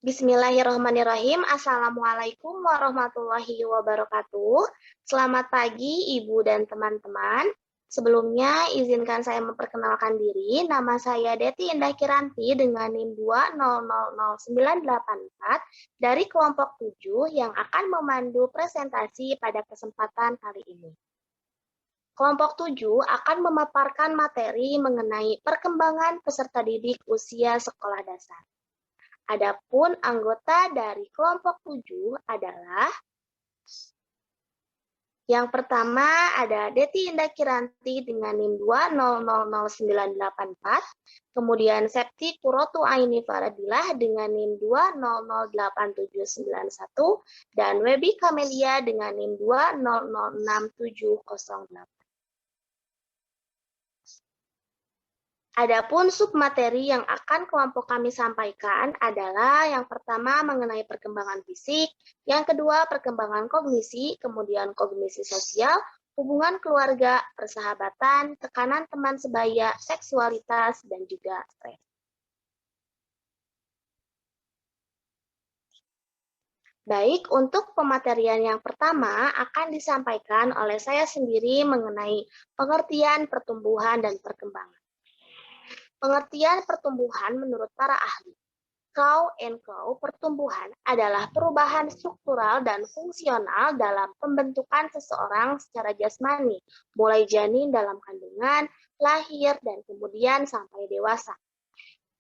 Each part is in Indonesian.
Bismillahirrahmanirrahim. Assalamualaikum warahmatullahi wabarakatuh. Selamat pagi Ibu dan teman-teman. Sebelumnya izinkan saya memperkenalkan diri. Nama saya Deti Indah Kiranti dengan NIM 2000984 dari kelompok 7 yang akan memandu presentasi pada kesempatan kali ini. Kelompok 7 akan memaparkan materi mengenai perkembangan peserta didik usia sekolah dasar. Adapun anggota dari kelompok 7 adalah yang pertama ada Deti Indah Kiranti dengan NIM 2000984, kemudian Septi Kurotu Aini Faradilah dengan NIM 2008791, dan Webi Kamelia dengan NIM 2006708. Adapun submateri yang akan kelompok kami sampaikan adalah yang pertama mengenai perkembangan fisik, yang kedua perkembangan kognisi, kemudian kognisi sosial, hubungan keluarga, persahabatan, tekanan teman sebaya, seksualitas, dan juga stres. Baik, untuk pematerian yang pertama akan disampaikan oleh saya sendiri mengenai pengertian pertumbuhan dan perkembangan. Pengertian pertumbuhan menurut para ahli. Crow and Crow, pertumbuhan adalah perubahan struktural dan fungsional dalam pembentukan seseorang secara jasmani, mulai janin dalam kandungan, lahir, dan kemudian sampai dewasa.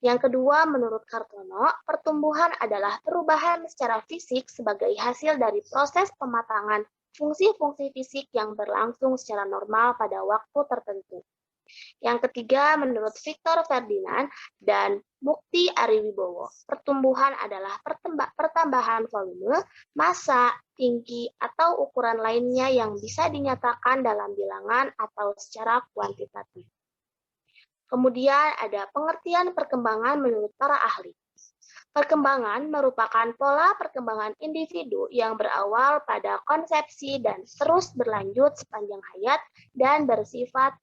Yang kedua, menurut Kartono, pertumbuhan adalah perubahan secara fisik sebagai hasil dari proses pematangan fungsi-fungsi fisik yang berlangsung secara normal pada waktu tertentu. Yang ketiga, menurut Victor Ferdinand dan Mukti Ariwibowo, pertumbuhan adalah pertambahan volume, massa, tinggi, atau ukuran lainnya yang bisa dinyatakan dalam bilangan atau secara kuantitatif. Kemudian ada pengertian perkembangan menurut para ahli. Perkembangan merupakan pola perkembangan individu yang berawal pada konsepsi dan terus berlanjut sepanjang hayat dan bersifat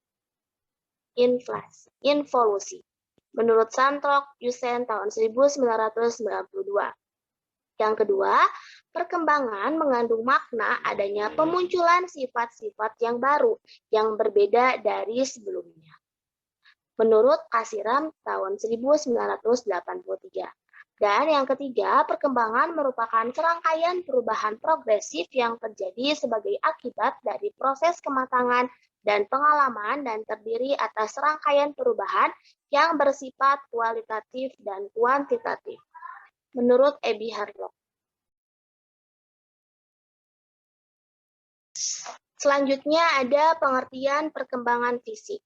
involusi, menurut Santrok Yusen tahun 1992. Yang kedua, perkembangan mengandung makna adanya pemunculan sifat-sifat yang baru yang berbeda dari sebelumnya, menurut Kasiram tahun 1983. Dan yang ketiga, perkembangan merupakan serangkaian perubahan progresif yang terjadi sebagai akibat dari proses kematangan dan pengalaman dan terdiri atas serangkaian perubahan yang bersifat kualitatif dan kuantitatif, menurut Ebi Harlock. Selanjutnya ada pengertian perkembangan fisik.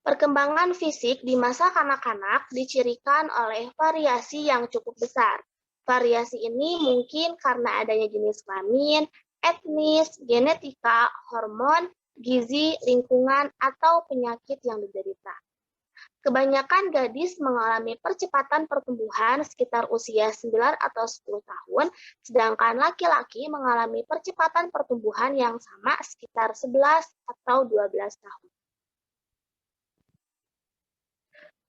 Perkembangan fisik di masa kanak-kanak dicirikan oleh variasi yang cukup besar. Variasi ini mungkin karena adanya jenis kelamin, etnis, genetika, hormon, gizi, lingkungan, atau penyakit yang diderita. Kebanyakan gadis mengalami percepatan pertumbuhan sekitar usia 9 atau 10 tahun, sedangkan laki-laki mengalami percepatan pertumbuhan yang sama sekitar 11 atau 12 tahun.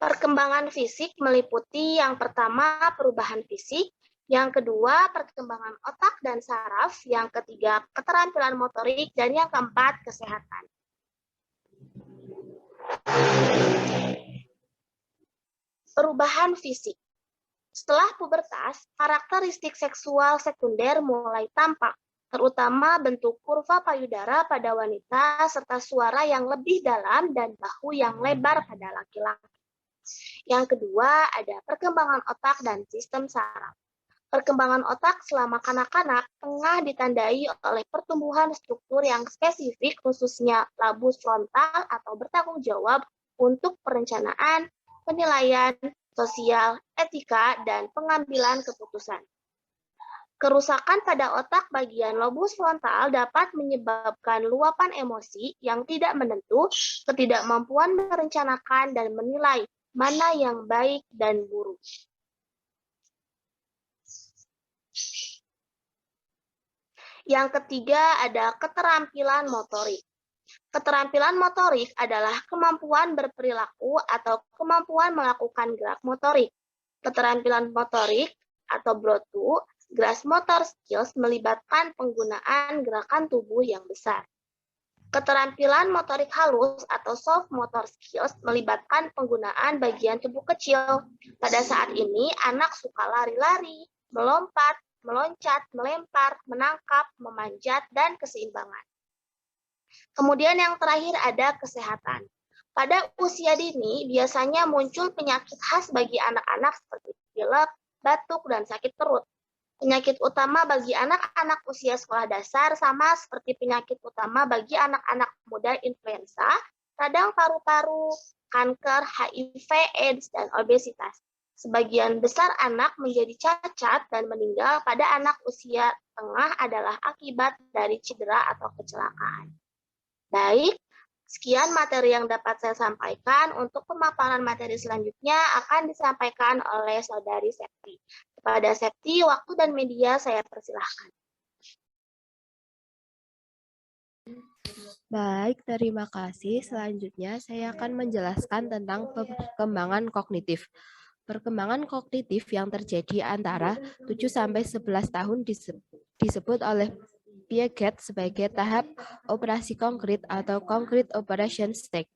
Perkembangan fisik meliputi yang pertama perubahan fisik, yang kedua perkembangan otak dan saraf, yang ketiga keterampilan motorik, dan yang keempat kesehatan. Perubahan fisik. Setelah pubertas, karakteristik seksual sekunder mulai tampak, terutama bentuk kurva payudara pada wanita serta suara yang lebih dalam dan bahu yang lebar pada laki-laki. Yang kedua, ada perkembangan otak dan sistem saraf. Perkembangan otak selama kanak-kanak tengah ditandai oleh pertumbuhan struktur yang spesifik, khususnya labus frontal atau bertanggung jawab untuk perencanaan, penilaian, sosial, etika, dan pengambilan keputusan. Kerusakan pada otak bagian lobus frontal dapat menyebabkan luapan emosi yang tidak menentu, ketidakmampuan merencanakan dan menilai mana yang baik dan buruk. Yang ketiga ada keterampilan motorik. Keterampilan motorik adalah kemampuan berperilaku atau kemampuan melakukan gerak motorik. Keterampilan motorik atau Brotu, gross motor skills melibatkan penggunaan gerakan tubuh yang besar. Keterampilan motorik halus atau soft motor skills melibatkan penggunaan bagian tubuh kecil. Pada saat ini, anak suka lari-lari, melompat, meloncat, melempar, menangkap, memanjat, dan keseimbangan. Kemudian yang terakhir ada kesehatan. Pada usia dini, biasanya muncul penyakit khas bagi anak-anak seperti pilek, batuk, dan sakit perut. Penyakit utama bagi anak-anak usia sekolah dasar sama seperti penyakit utama bagi anak-anak muda influenza, radang paru-paru, kanker, HIV, AIDS, dan obesitas. Sebagian besar anak menjadi cacat dan meninggal pada anak usia tengah adalah akibat dari cedera atau kecelakaan. Baik, sekian materi yang dapat saya sampaikan. Untuk pemaparan materi selanjutnya akan disampaikan oleh Saudari Septi. Kepada Septi, waktu dan media saya persilahkan. Baik, terima kasih. Selanjutnya saya akan menjelaskan tentang perkembangan kognitif. Perkembangan kognitif yang terjadi antara 7-11 tahun disebut oleh Piaget sebagai tahap operasi konkret atau concrete operation stage.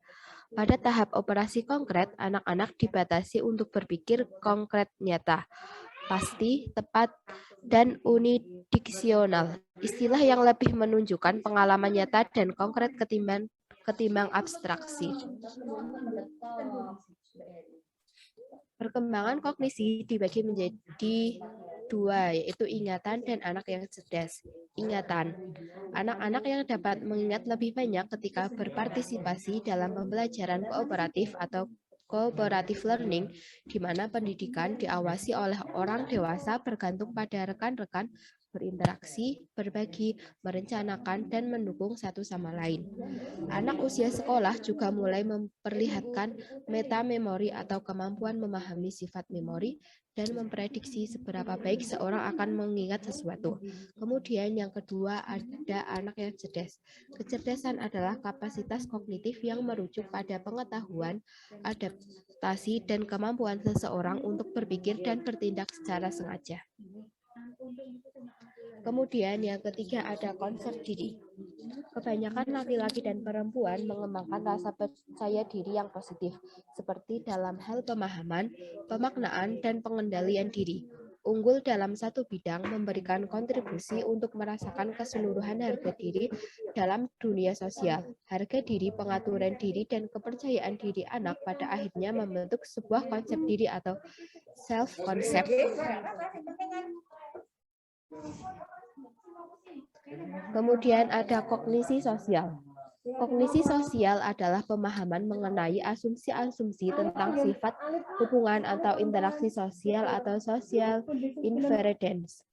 Pada tahap operasi konkret, anak-anak dibatasi untuk berpikir konkret nyata, pasti, tepat, dan unidiksional. Istilah yang lebih menunjukkan pengalaman nyata dan konkret ketimbang abstraksi. Perkembangan kognisi dibagi menjadi dua, yaitu ingatan dan anak yang cerdas. Ingatan. Anak-anak yang dapat mengingat lebih banyak ketika berpartisipasi dalam pembelajaran kooperatif atau cooperative learning, di mana pendidikan diawasi oleh orang dewasa bergantung pada rekan-rekan, berinteraksi, berbagi, merencanakan, dan mendukung satu sama lain. Anak usia sekolah juga mulai memperlihatkan metamemori atau kemampuan memahami sifat memori dan memprediksi seberapa baik seorang akan mengingat sesuatu. Kemudian yang kedua ada anak yang cerdas. Kecerdasan adalah kapasitas kognitif yang merujuk pada pengetahuan, adaptasi, dan kemampuan seseorang untuk berpikir dan bertindak secara sengaja. Kemudian yang ketiga ada konsep diri. Kebanyakan laki-laki dan perempuan mengembangkan rasa percaya diri yang positif, seperti dalam hal pemahaman, pemaknaan, dan pengendalian diri. Unggul dalam satu bidang memberikan kontribusi untuk merasakan keseluruhan harga diri dalam dunia sosial. Harga diri, pengaturan diri, dan kepercayaan diri anak pada akhirnya membentuk sebuah konsep diri atau self-concept. Kemudian ada kognisi sosial. Kognisi sosial adalah pemahaman mengenai asumsi-asumsi tentang sifat, hubungan, atau interaksi sosial atau social inference,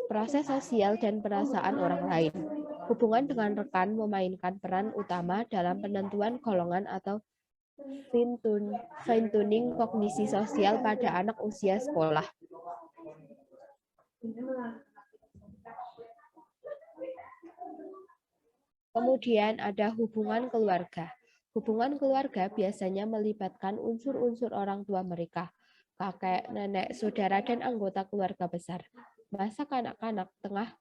proses sosial dan perasaan orang lain. Hubungan dengan rekan memainkan peran utama dalam penentuan golongan atau fine-tuning kognisi sosial pada anak usia sekolah. Kemudian ada hubungan keluarga. Hubungan keluarga biasanya melibatkan unsur-unsur orang tua mereka, kakek, nenek, saudara, dan anggota keluarga besar. Masa kanak-kanak tengah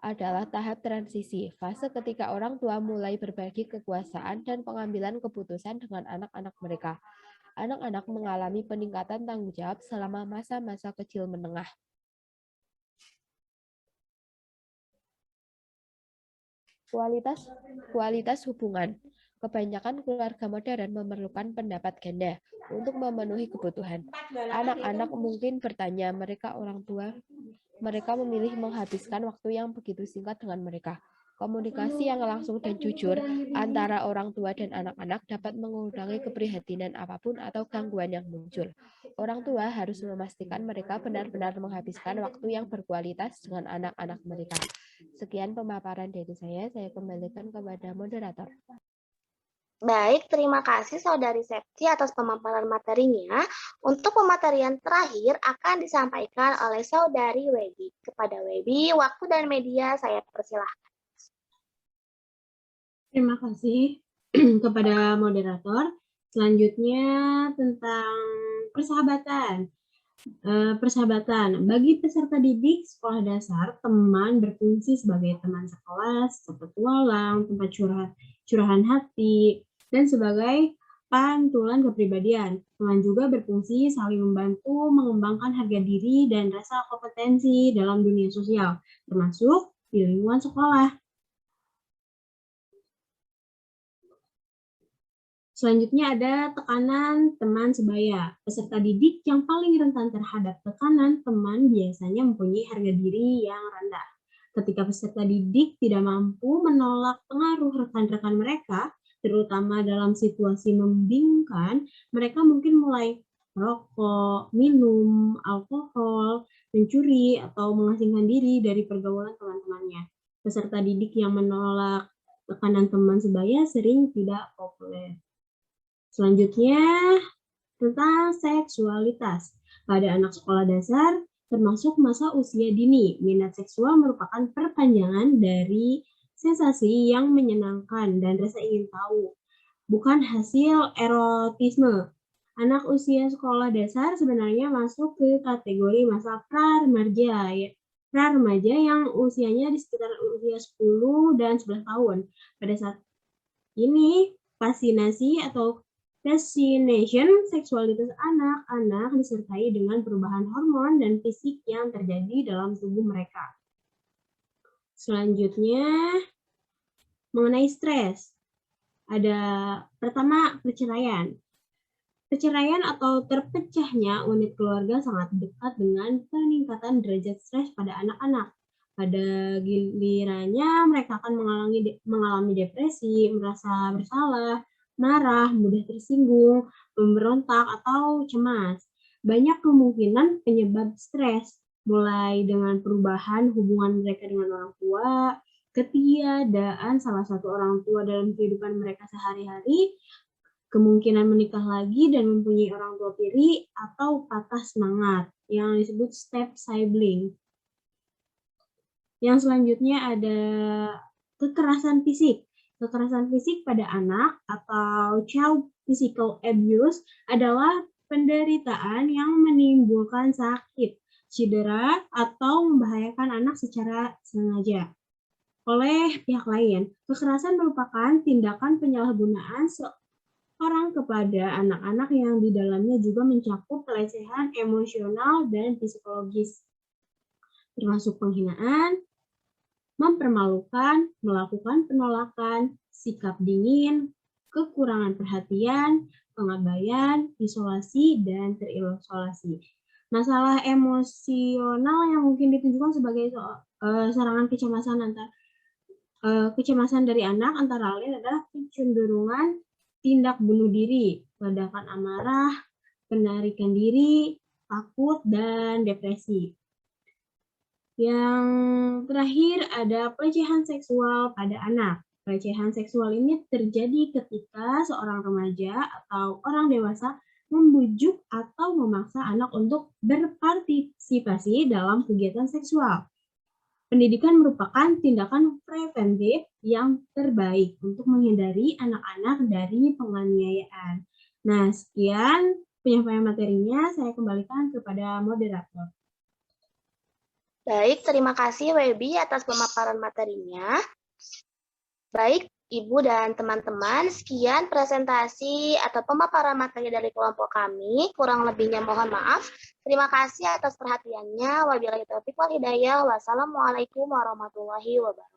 adalah tahap transisi, fase ketika orang tua mulai berbagi kekuasaan dan pengambilan keputusan dengan anak-anak mereka. Anak-anak mengalami peningkatan tanggung jawab selama masa-masa kecil menengah. Kualitas hubungan. Kebanyakan keluarga modern memerlukan pendapat ganda untuk memenuhi kebutuhan. Anak-anak mungkin bertanya mereka orang tua. Mereka memilih menghabiskan waktu yang begitu singkat dengan mereka. Komunikasi yang langsung dan jujur antara orang tua dan anak-anak dapat mengurangi keprihatinan apapun atau gangguan yang muncul. Orang tua harus memastikan mereka benar-benar menghabiskan waktu yang berkualitas dengan anak-anak mereka. Sekian pemaparan dari saya kembalikan kepada moderator. Baik, terima kasih Saudari Septi atas pemaparan materinya. Untuk pematerian terakhir akan disampaikan oleh Saudari Webi. Kepada Webi, waktu dan media saya persilahkan. Terima kasih kepada moderator. Selanjutnya tentang persahabatan. Persahabatan. Bagi peserta didik sekolah dasar, teman berfungsi sebagai teman sekelas, petualang, tempat curahan hati, dan sebagai pantulan kepribadian. Teman juga berfungsi saling membantu mengembangkan harga diri dan rasa kompetensi dalam dunia sosial, termasuk di lingkungan sekolah. Selanjutnya ada tekanan teman sebaya. Peserta didik yang paling rentan terhadap tekanan teman biasanya mempunyai harga diri yang rendah. Ketika peserta didik tidak mampu menolak pengaruh rekan-rekan mereka, terutama dalam situasi membingungkan, mereka mungkin mulai merokok, minum, alkohol, mencuri, atau mengasingkan diri dari pergaulan teman-temannya. Peserta didik yang menolak tekanan teman sebaya sering tidak populer. Selanjutnya, tentang seksualitas. Pada anak sekolah dasar, termasuk masa usia dini, minat seksual merupakan perpanjangan dari sensasi yang menyenangkan dan rasa ingin tahu, bukan hasil erotisme. Anak usia sekolah dasar sebenarnya masuk ke kategori masa pra-remaja, pra-remaja yang usianya di sekitar usia 10 dan 11 tahun. Pada saat ini, fascinasi atau fascination seksualitas anak-anak disertai dengan perubahan hormon dan fisik yang terjadi dalam tubuh mereka. Selanjutnya, mengenai stres. Ada pertama, perceraian. Perceraian atau terpecahnya unit keluarga sangat dekat dengan peningkatan derajat stres pada anak-anak. Pada gilirannya, mereka akan mengalami depresi, merasa bersalah, marah, mudah tersinggung, memberontak, atau cemas. Banyak kemungkinan penyebab stres, mulai dengan perubahan hubungan mereka dengan orang tua, ketiadaan salah satu orang tua dalam kehidupan mereka sehari-hari, kemungkinan menikah lagi dan mempunyai orang tua tiri, atau patah semangat, yang disebut step sibling. Yang selanjutnya ada kekerasan fisik. Kekerasan fisik pada anak atau child physical abuse adalah penderitaan yang menimbulkan sakit, cedera, atau membahayakan anak secara sengaja oleh pihak lain. Kekerasan merupakan tindakan penyalahgunaan orang kepada anak-anak yang di dalamnya juga mencakup pelecehan emosional dan psikologis, termasuk penghinaan, mempermalukan, melakukan penolakan, sikap dingin, kekurangan perhatian, pengabaian, isolasi, dan terisolasi. Masalah emosional yang mungkin ditunjukkan sebagai serangan kecemasan dari anak antara lain adalah kecenderungan tindak bunuh diri, ledakan amarah, penarikan diri, takut, dan depresi. Yang terakhir ada pelecehan seksual pada anak. Pelecehan seksual ini terjadi ketika seorang remaja atau orang dewasa membujuk atau memaksa anak untuk berpartisipasi dalam kegiatan seksual. Pendidikan merupakan tindakan preventif yang terbaik untuk menghindari anak-anak dari penganiayaan. Nah, sekian penyampaian materinya, saya kembalikan kepada moderator. Baik, terima kasih Webi atas pemaparan materinya. Baik, Ibu dan teman-teman, sekian presentasi atau pemaparan materi dari kelompok kami. Kurang lebihnya mohon maaf. Terima kasih atas perhatiannya. Wabillahi taufiq wal hidayah. Wassalamualaikum warahmatullahi wabarakatuh.